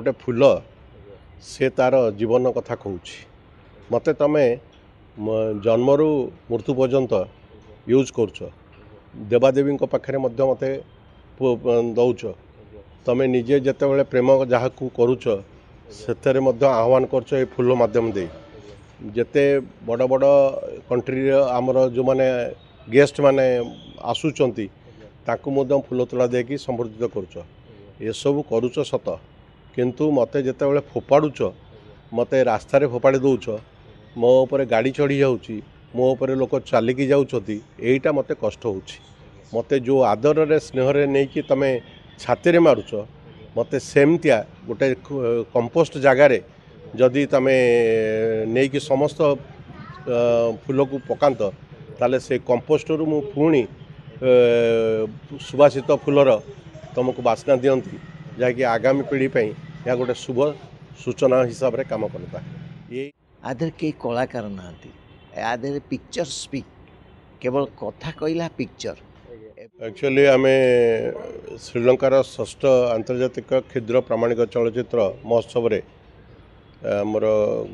गोटे फूल से तार जीवन कथा कहूँ मत तमें जन्मरू मृत्यु पर्यंत यूज कर देवादेवी पाखे मत दौच तमें निजे जिते प्रेम जहाँ करुच से आह्वान कर फूल मध्यम दे जिते बड़ बड़ कंट्री आमर जो मैंने गेस्ट माने आसुचंती ताकू फूल तोड़ा देकी संबर्धित करुच एसबू करुच सत किंतु मते जिते फोपाड़ुच मत रास्तार फोपाड़ी दौच मो उपर गाड़ी चढ़ी जाऊँगी मो उपर लोक चलिकी जाऊँगी यहीटा मत कष्ट हो मत जो आदर रे स्नेह नहीं कि तमें छाती मारुच मत सेमतिया गोटे कंपोस्ट जगार जदि तमें नहीं कि समस्त फूल को पकात ताले से कंपोस्ट रु मु पुणी सुवासित फूलर तुमको बास्ना दियंती जहाँकि आगामी पीढ़ी यह गोटे शुभ सूचना हिसाब से काम करता ये आधे कई कलाकार ना आधे पिक्चर स्पीक केवल कथा कहला पिक्चर एक्चुअली आम श्रीलंकार षष्ठ आंतर्जातिक क्षुद्र प्रामाणिक चलचित्र महोत्सव रे आमर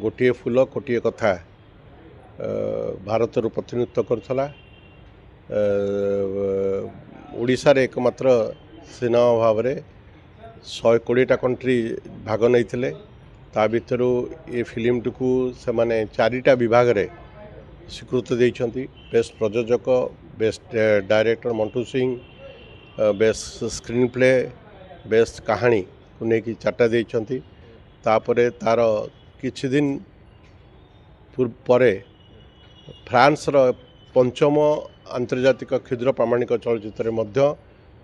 गोटे फूल कोटिए कथा भारत प्रतिनिधित्व करथला ओडिशा रे एकमात्र सिनेमा भाव में 120टा कंट्री भाग नहीं ता भितर ये फिल्म को से माने 4टा विभाग रे स्वीकृति देइछंती बेस्ट प्रयोजक best director Mantu Singh best screen play best कहानी को लेकिन 4टा देइछंती तापरे तार किछि दिन परे फ्रांस रो पंचम आंतर्जातिक क्षुद्र प्रामाणिक चलचित्र मध्य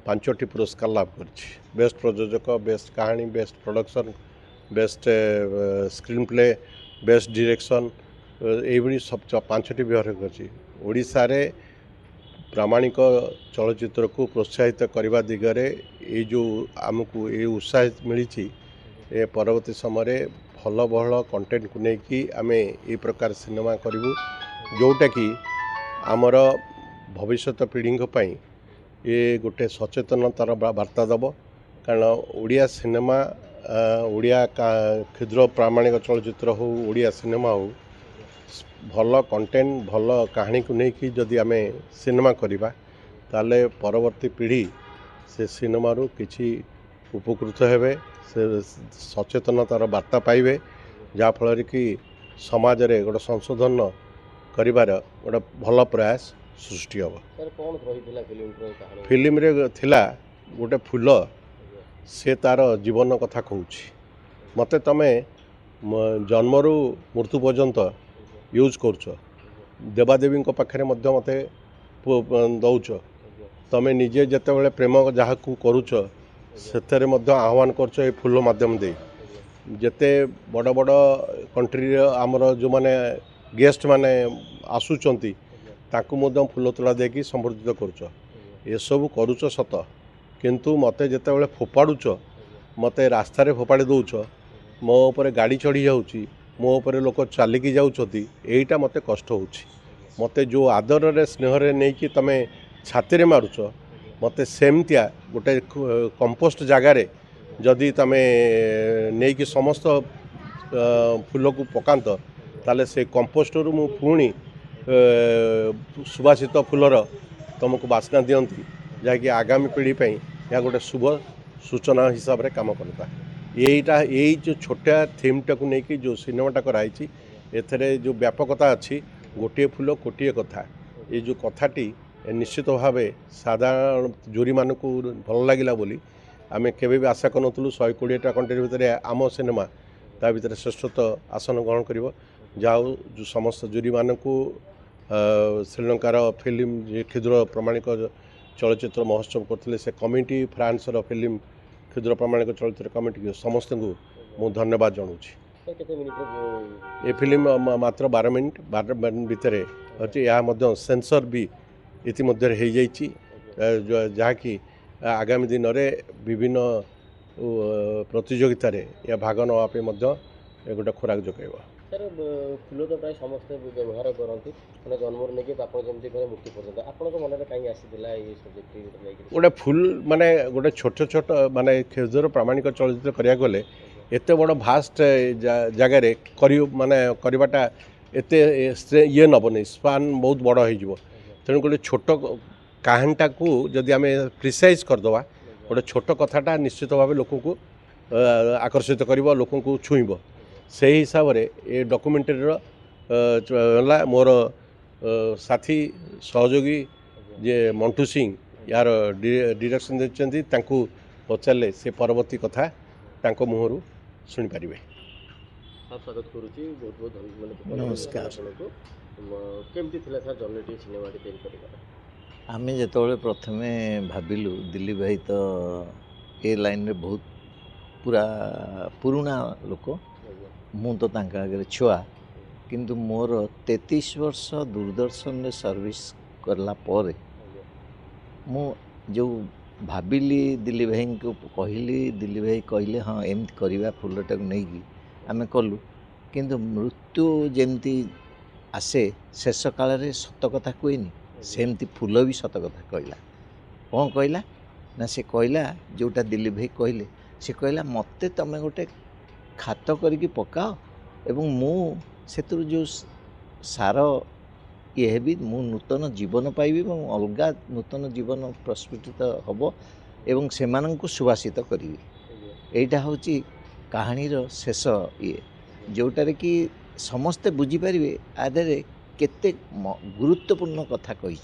5टी पुरस्कार लाभ करछि बेस्ट प्रयोजक बेस्ट कहानी best production best screen play best direction ये सब 5टी विभाग करछि ओडिशा रे प्रामाणिक चलचित्र को प्रोत्साहित करने दिगरे ये जो आमको ये उत्साह मिली ए परवर्ती समय भल बहल कंटेंट को लेकिन आम ये प्रकार सिनेमा करूँ जोटा कि आमर भविष्य पीढ़ी ये गोटे सचेतनतार बार्ता दब कारण ओडिया सिनेमा ओडिया क्षुद्र प्रामाणिक चलचित्र हो ओडिया सिनेमा हो भल कंटेंट भल कहानी को लेकिन जदि आम सिनेमा करवा ताले परवर्ती पीढ़ी से सिनेमा किसी उपकृत हेबे से सचेतनतार बार्ता पाइबे जहाँफल कि समाज रे गोटे संशोधन करिवार गोटे भल प्रयास सृष्टि हम फिल्म रे थिला गोटे फूल से तार जीवन कथा कहूँ मत तमें जन्मरू मृत्यु पर्यंत यूज कर देवादेवी पाखे मत दौच तमें निजे जिते प्रेम जहाँ करुच से आह्वान कर फूल मध्यम दे जिते बड़ बड़ कंट्री आमर जो मैंने गेस्ट माने आसुचंती ताकू फूल तोड़ा देकी संबर्धित करुच एसबू करुच सत किंतु मते जिते फोपाड़ुच मत रास्तार फोपाड़ी दौच मो उपर गाड़ी चढ़ी जाऊँगी मो उपर लोक चलिकी जाऊँगी यहीटा मत कष्ट हो मत जो आदर रे स्नेह नहीं कि तमें छाती मारुच मत सेमतिया गोटे कंपोस्ट जगार जदि तमें नहीं कि समस्त फूल को पकात ताले से कंपोस्ट रु मु पुणी सुवासित फूलर तुमको बास्ना दियंती जहाँकि आगामी पीढ़ी यह गोटे शुभ सूचना हिसाब से काम करता यहीटा यही जो छोटा थीमटा को लेकिन जो सिनेमाटा कराई एथरे जो व्यापकता अच्छी गोटे फूल कोटिए कथा ये जो कथाटी निश्चित भाव साधारण जोरी मान को भल लगे बोली आम केवे भी आशा करूँ 120टा कंट्री भितर आम सिनेमा ता भीतर श्रेष्ठत्व आसन ग्रहण कर जाओ जो समस्त जोरी मान को श्रीलंकार फिल्म क्षुद्र प्रामाणिक चलचित्र महोत्सव करते से कमिटी फ्रांस फिल्म क्षुद्र प्रामाणिक चलचित्र कमिटी समस्त को मु धन्यवाद जनाऊँगी ये फिल्म मात्र 12 मिनट भितर अच्छे यह सेंसर भी इतिमध्य हो जाइए जहाँकि आगामी दिन में विभिन्न प्रतियोगित या भाग नापे गोटे खोराक जगह सर फूल तो प्राय समस्त व्यवहार करती जन्म नहीं जमी मुक्ति पर्यटन आप मन में कहीं आसीला सब्जेक्ट गोटे फुल माने गोटे छोट छोट माने क्षुद्र प्रामाणिक चलचित्र करा गले एते बड़ भास्ट जगार माने करवाटा एते ये नबनी स्पान बहुत बड़ हो तेणु गोटे छोट कहानीटा को जदि आम प्रिसाइज करदे गोटे छोट कथाटा निश्चित भाव लोक को आकर्षित कर लोक को छुईब से हिसाब से ये डॉक्यूमेंट्री मोर साथी सहयोगी जे मंटू सिंह यार डायरेक्शन देते पचारे से परवर्ती कथा तांको मुहरु शुणी पारे। स्वागत करुच्ची बहुत बहुत धन्यवाद। नमस्कार। केमती थिला सर जर्नी सिनेमा तैयारी कर आम जो प्रथमे भाविलु दिलीप भाई तो ए लाइन रे बहुत पूरा पुराना लोक मु तो आगे छुआ किंतु मोर 33 वर्ष दूरदर्शन रे सर्विस करला परे मु जो भाविली दिलीप भाई को कहली दिलीप भाई कहले हाँ एमती करवा फुलटा को नहीं आम कलु किंतु मृत्यु जमती आसे शेष काल सत कथा कहनी सेमती फूल भी सत कथा कहला कौन कहला ना से कहला जोटा दिलीप भाई कहले से कहला मते तमें गोटे खात करके पकाओ एवं मु से जो सार ये भी मु नूतन जीवन पाइबी और अलग नूतन जीवन प्रस्फुटित हम एवं से सुभाषित करी एटा हूँ कहानीर शेष ये जोटार कि समस्ते बुझीपारे आधे केते गुरुत्वपूर्ण कथा कही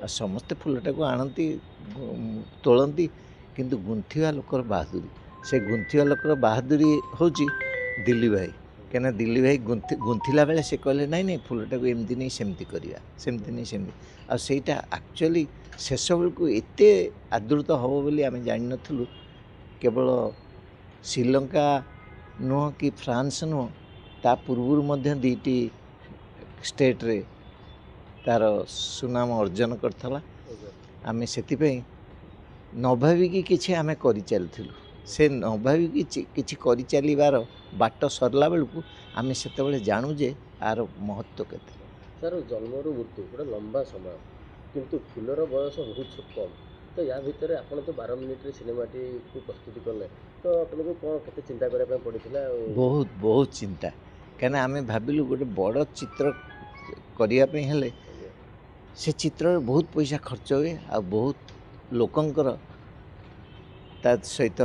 समस्ते फुलटा को आणती तोलती किंतु गुंथिवा लोकर बहादुरी से गुंथिवा लोकर बहादुरी हूँ दिलीप भाई क्या दिलीप भाई गुंथिला बेले से कहले नाई नहीं फुलटा को एमती नहीं सेमती करवा सेमती नहीं सेमती आईटा एक्चुअली शेष बेलू एत आदृत हम बोली आम जान नथुलु केवल श्रीलंका नुह कि फ्रांस नुह ता पूर्व मध्य दीटी स्टेट रे तार सुनाम अर्जन करथला आमे सेतिपई न भाविकी किछि आमे करि चलथिलु से न भाविकी किछि करि चलिबार बाट सरला बेलू आमे सेतेबेले जानू जे आर महत्व केते। सर जन्मरू मृत्यु गोटे लंबा समय किंतु फुलर बयस बहुत कम तो या भितर आपन तो 12 मिनिट रे सिनेमाटी को प्रस्तुति करले तो आपन को कोन केते चिंता करै पे पड़िथिला। बहुत बहुत चिंता कहना आमे भाबिलु गोटे बड़ चित्र करिया पे हेले से चित्र बहुत पैसा खर्च हुए आ बहुत लोकंकर ता सहित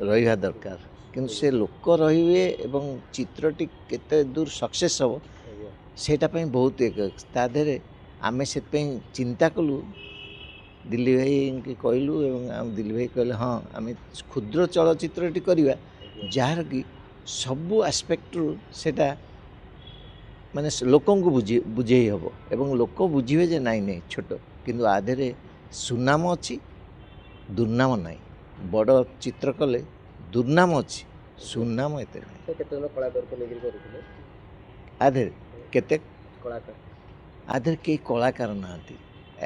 रहा दरकार किंतु से लोक रहिबे एवं चित्रटी केते दूर सक्सेस हो सेटा पे बहुत एक ता देरे आमे से चिंता कलु दिल्ली भाई के कहलु एवं दिल्ली भाई कहले हाँ आमे क्षुद्र चलचित्रटी करवा जार कि सबू आस्पेक्ट सेटा माने लोकं को बुझे हम एवं लोक बुझे जे नाई नहीं छोट किंतु आधे सुनाम अच्छी दुर्नाम नाई बड़ चित्र कले दुर्नाम अच्छी सुनाम एत आधे केते आधे कई कलाकार नाती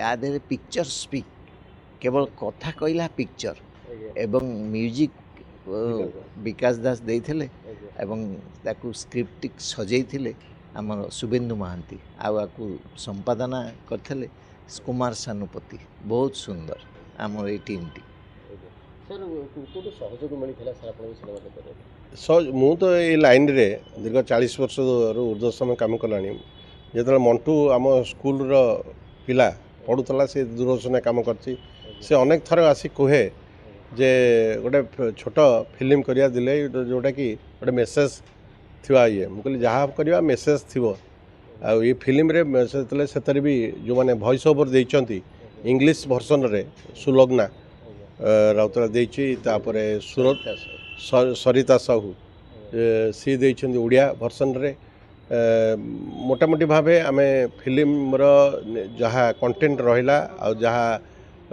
आधे पिक्चर स्पीक केवल कथा कहला पिक्चर एवं म्यूजिक विकास दास देइथिले एवं ताकू स्क्रिप्ट सजेइथिले आमर शुभेन्दु महांती आकू संपादना करथिले कुमार सानुपति बहुत सुंदर आमर ये टीम टी। सर कोटो सहयोग मिलथिला सर आपन सिनेमा करे मु तो ये लाइन रे दीर्घ 40 वर्ष ऊर्ध्व समय काम कलानी जो मंटू आम स्कूल पिला पढ़ुला से दूरदर्शन काम करछि से अनेक थर आसी कहे जे गोटे छोट फिल्म करिया दिले जोटा कि गोटे मेसेज थिवा ये मुझे जहाँ करवा मेसेज थी आ ये फिल्म रे मेसेज से भी जो मैंने वॉइस ओवर देइचंती इंग्लिश वर्सन रे सुलग्ना राउतरा देइछि तापर सरिता साहू सी देइछंती ओडिया वर्सन रे मोटामोटी भावे आमे फिल्म रो जहाँ कंटेंट रहिला आ जहाँ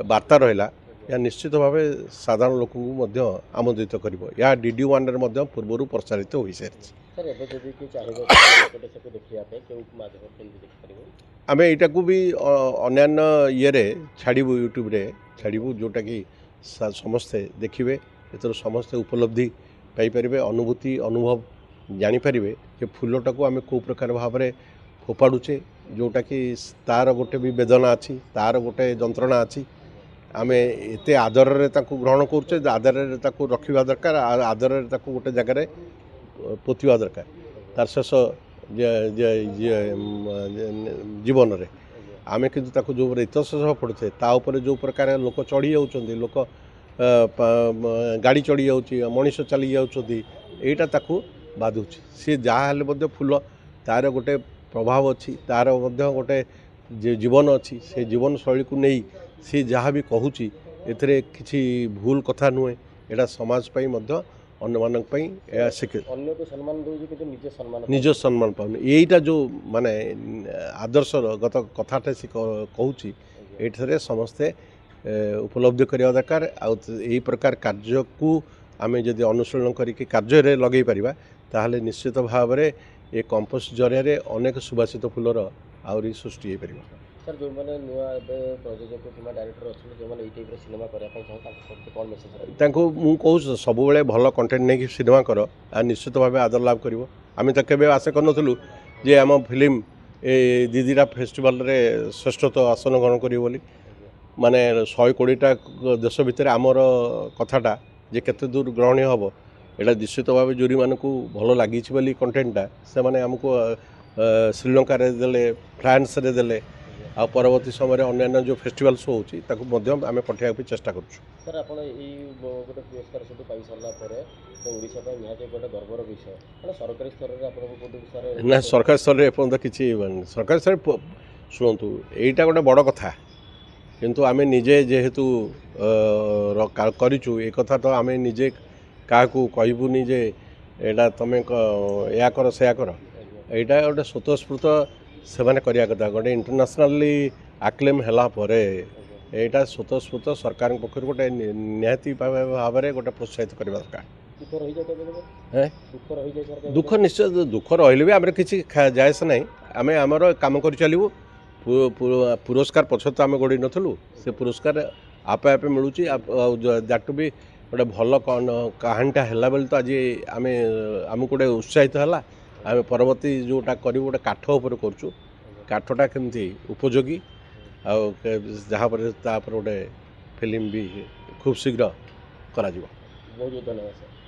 वार्ता रहिला या निश्चित भावे साधारण लोक को आमोदित करिवो या DD1 रे मध्य पूर्वरु प्रसारित होई सारिछि। सर एबे जदि कि चाहिबो कोटे से देखिया पे केउ माध्यम केमि देख परिबो आमे एटा को भी अन्यान्य ये रे छाड़िबू यूट्यूब रे छाड़िबू जोटा कि समस्ते देखिबे एतर समस्ते उपलब्धि पाई परिबे अनुभूति अनुभव जानि परिबे जे फुलटा को आमे को प्रकार भाव रे फोपाडुचे जोटा कि तार गोटे भी वेदना अच्छी तार गोटे जंत्रणा अच्छी ଆମେ ଏତେ ଆଦରରେ ତାକୁ ଗ୍ରହଣ କରୁଛେ ଯେ ଆଦରରେ ତାକୁ ରଖିବା ଦରକାର ଆଦରରେ ତାକୁ ଗୋଟେ ଜାଗାରେ ପୋତିବା ଦରକାର ତାର ଶେଷ ଜୀବନରେ ଆମେ କିନ୍ତୁ ତାକୁ ଯେଉଁ ଇତସ ସହ ପଡ଼ୁଛେ ତା ଉପରେ ଯେଉଁ ପ୍ରକାର ଲୋକ ଚଢ଼ି ଯାଉଛନ୍ତି ଲୋକ ଗାଡ଼ି ଚଢ଼ି ଯାଉଛି ମଣିଷ ଚାଲି ଯାଉଛନ୍ତି ଏଇଟା ତାକୁ ବାଧୁଛି ସିଏ ଯାହା ହେଲେ ମଧ୍ୟ ଫୁଲ ତାର ଗୋଟେ ପ୍ରଭାବ ଅଛି ତାର ମଧ୍ୟ ଗୋଟେ ଜୀବନ ଅଛି ସେ ଜୀବନ ଶୈଳୀକୁ ନେଇ ସେ ଯାହା ବି କହୁଛି ଏଥିରେ କିଛି ଭୁଲ କଥା ନୁହେଁ ଏଇଟା ସମାଜ ପାଇଁ ମଧ୍ୟ ଅନ୍ୟମାନଙ୍କ ପାଇଁ ଏହା ଅନ୍ୟକୁ ସମ୍ମାନ ଦେଉଛି କିନ୍ତୁ ନିଜ ସମ୍ମାନ ପାଉନି ଏଇଟା ଯେଉଁ ମାନେ ଆଦର୍ଶର ଗତ କଥାଟା ସେ କହୁଛି ଏଇଠାରେ ସମସ୍ତେ ଉପଲବ୍ଧି କରିବା ଦରକାର ଆଉ ଏହି ପ୍ରକାର କାର୍ଯ୍ୟକୁ ଆମେ ଯଦି ଅନୁଶୀଳନ କରିକି କାର୍ଯ୍ୟରେ ଲଗାଇ ପାରିବା ତାହେଲେ ନିଶ୍ଚିତ ଭାବରେ ଏ କମ୍ପୋଷ୍ଟ ଜରିଆରେ ଅନେକ ସୁବାସିତ ଫୁଲର ଆହୁରି ସୃଷ୍ଟି ହୋଇପାରିବ। ସାର୍ ଯେଉଁମାନେ ନୂଆ ଏବେ ପ୍ରଯୋଜକ କିମ୍ବା ଡାଇରେକ୍ଟର ଅଛନ୍ତି ଯେଉଁମାନେ ଏଇ ଟାଇପ୍ର ସିନେମା କରିବା ପାଇଁ ଚାହୁଁ ତାଙ୍କ ପ୍ରତି କ'ଣ ମେସେଜ୍ ରହିବ? ତାଙ୍କୁ ମୁଁ କହୁଛି ସବୁବେଳେ ଭଲ କଣ୍ଟେଣ୍ଟ ନେଇକି ସିନେମା କର ଆଉ ନିଶ୍ଚିତ ଭାବେ ଆଦର ଲାଭ କରିବ। ଆମେ ତ କେବେ ଆଶା କରିନଥିଲୁ ଯେ ଆମ ଫିଲ୍ମ ଏ ଦିଦିରା ଫେଷ୍ଟିଭାଲରେ ଶ୍ରେଷ୍ଠତ୍ୱ ଆସନ ଗ୍ରହଣ କରିବ ବୋଲି ମାନେ 120ଟା ଦେଶ ଭିତରେ ଆମର କଥାଟା ଯେ କେତେ ଦୂର ଗ୍ରହଣୀୟ ହେବ ଏଇଟା ନିଶ୍ଚିତ ଭାବେ ଜୁରିମାନଙ୍କୁ ଭଲ ଲାଗିଛି ବୋଲି କଣ୍ଟେଣ୍ଟଟା ସେମାନେ ଆମକୁ ଶ୍ରୀଲଙ୍କାରେ ଦେଲେ ଫ୍ରାନ୍ସରେ ଦେଲେ ଆଉ ପରବର୍ତ୍ତୀ ସମୟରେ ଅନ୍ୟାନ୍ୟ ଯେଉଁ ଫେଷ୍ଟିଭାଲ ଶୋ ହେଉଛି ତାକୁ ମଧ୍ୟ ଆମେ ପଠାଇବା ପାଇଁ ଚେଷ୍ଟା କରୁଛୁ। ସାର୍ ଆପଣ ଏଇ ଗୋଟେ ପୁରସ୍କାର ସେଠୁ ପାଇସାରିଲା ପରେ ଓଡ଼ିଶା ପାଇଁ ନିହାତି ଗୋଟେ ଗର୍ବର ବିଷୟ ମାନେ ସରକାରୀ ସ୍ତରରେ ଆପଣଙ୍କୁ କେଉଁଠି ସାର୍ ନା ସରକାରୀ ସ୍ତରରେ ଏପର୍ଯ୍ୟନ୍ତ କିଛି ସରକାରୀ ସ୍ତରରେ ଶୁଣନ୍ତୁ ଏଇଟା ଗୋଟେ ବଡ଼ କଥା କିନ୍ତୁ ଆମେ ନିଜେ ଯେହେତୁ କରିଛୁ ଏ କଥା ତ ଆମେ ନିଜେ କାହାକୁ କହିବୁନି ଯେ ଏଇଟା ତୁମେ ଏହା କର ସେୟା କର ଏଇଟା ଗୋଟେ ସ୍ୱତଃସ୍ଫୂର୍ତ୍ତ ସେମାନେ କରିବା କଥା ଗୋଟେ ଇଣ୍ଟରନ୍ୟାସନାଲି ଆକ୍ଲେମ୍ ହେଲା ପରେ ଏଇଟା ସ୍ୱତଃସ୍ଫୂର୍ତ୍ତ ସରକାରଙ୍କ ପକ୍ଷରୁ ଗୋଟେ ନିହାତି ଭାବରେ ଗୋଟେ ପ୍ରୋତ୍ସାହିତ କରିବା ଦରକାର। ଦୁଃଖ ନିଶ୍ଚୟ ଦୁଃଖ ରହିଲେ ବି ଆମର କିଛି ଯାଏସ ନାହିଁ ଆମେ ଆମର କାମ କରି ଚାଲିବୁ ପୁରସ୍କାର ପଛରେ ତ ଆମେ ଗୋଡ଼େଇ ନଥିଲୁ ସେ ପୁରସ୍କାର ଆପେ ଆପେ ମିଳୁଛି ଆଉ ଯାଠୁ ବି ଗୋଟେ ଭଲ କାହାଣୀଟା ହେଲା ବୋଲି ତ ଆଜି ଆମକୁ ଗୋଟେ ଉତ୍ସାହିତ ହେଲା ଆମେ ପରବର୍ତ୍ତୀ ଯେଉଁଟା କରିବୁ ଗୋଟେ କାଠ ଉପରେ କରୁଛୁ କାଠଟା କେମିତି ଉପଯୋଗୀ ଆଉ ଯାହାପରେ ତାପରେ ଗୋଟେ ଫିଲ୍ମ ବି ଖୁବ୍ ଶୀଘ୍ର କରାଯିବ। ବହୁତ ବହୁତ ଧନ୍ୟବାଦ ସାର୍।